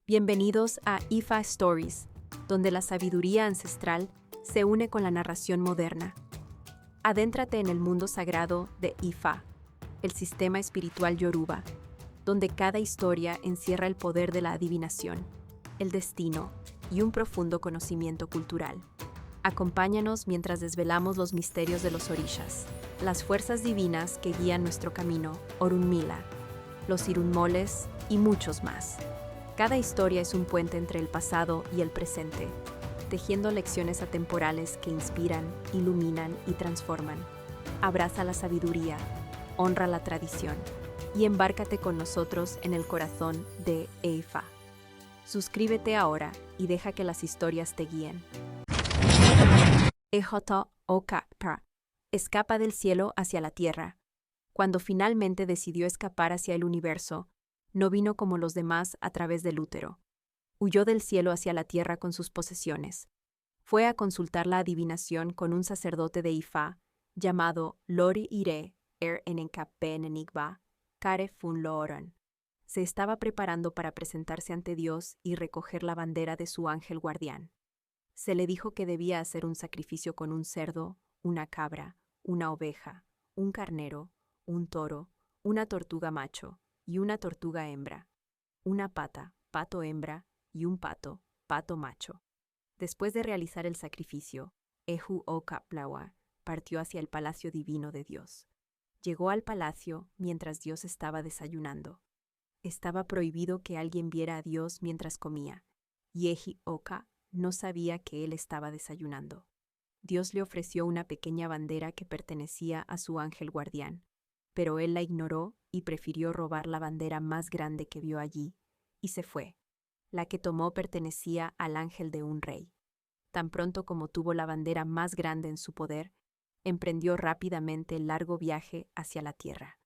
Bienvenidos a Ifa Stories, donde la sabiduría ancestral se une con la narración moderna. Adéntrate en el mundo sagrado de Ifa, el sistema espiritual yoruba, donde cada historia encierra el poder de la adivinación, el destino y un profundo conocimiento cultural. Acompáñanos mientras desvelamos los misterios de los orishas, las fuerzas divinas que guían nuestro camino, Orunmila, los irunmoles y muchos más. Cada historia es un puente entre el pasado y el presente, tejiendo lecciones atemporales que inspiran, iluminan y transforman. Abraza la sabiduría, honra la tradición y embárcate con nosotros en el corazón de Ifa. Suscríbete ahora y deja que las historias te guíen. Ejoto Okapra escapa del cielo hacia la tierra. Cuando finalmente decidió escapar hacia el universo, no vino como los demás a través del útero. Huyó del cielo hacia la tierra con sus posesiones. Fue a consultar la adivinación con un sacerdote de Ifa, llamado Lori Ire Enenigba, Kare Fun Looran. Se estaba preparando para presentarse ante Dios y recoger la bandera de su ángel guardián. Se le dijo que debía hacer un sacrificio con un cerdo, una cabra, una oveja, un carnero, un toro, una tortuga macho y una tortuga hembra, una pata, pato hembra y un pato, pato macho. Después de realizar el sacrificio, Ehu Okaplawa partió hacia el palacio divino de Dios. Llegó al palacio mientras Dios estaba desayunando. Estaba prohibido que alguien viera a Dios mientras comía, y Eji Oka no sabía que él estaba desayunando. Dios le ofreció una pequeña bandera que pertenecía a su ángel guardián, pero él la ignoró y prefirió robar la bandera más grande que vio allí, y se fue. La que tomó pertenecía al ángel de un rey. Tan pronto como tuvo la bandera más grande en su poder, emprendió rápidamente el largo viaje hacia la tierra.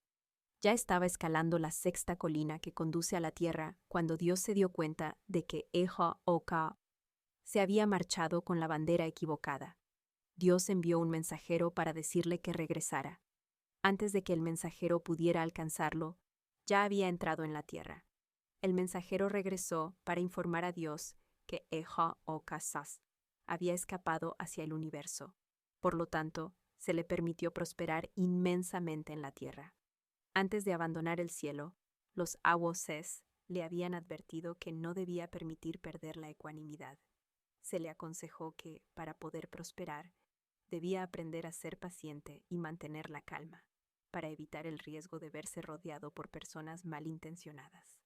Ya estaba escalando la sexta colina que conduce a la tierra cuando Dios se dio cuenta de que Eja Oka se había marchado con la bandera equivocada. Dios envió un mensajero para decirle que regresara. Antes de que el mensajero pudiera alcanzarlo, ya había entrado en la tierra. El mensajero regresó para informar a Dios que Eja Okasas había escapado hacia el universo. Por lo tanto, se le permitió prosperar inmensamente en la tierra. Antes de abandonar el cielo, los Awoses le habían advertido que no debía permitir perder la ecuanimidad. Se le aconsejó que, para poder prosperar, debía aprender a ser paciente y mantener la calma, para evitar el riesgo de verse rodeado por personas malintencionadas.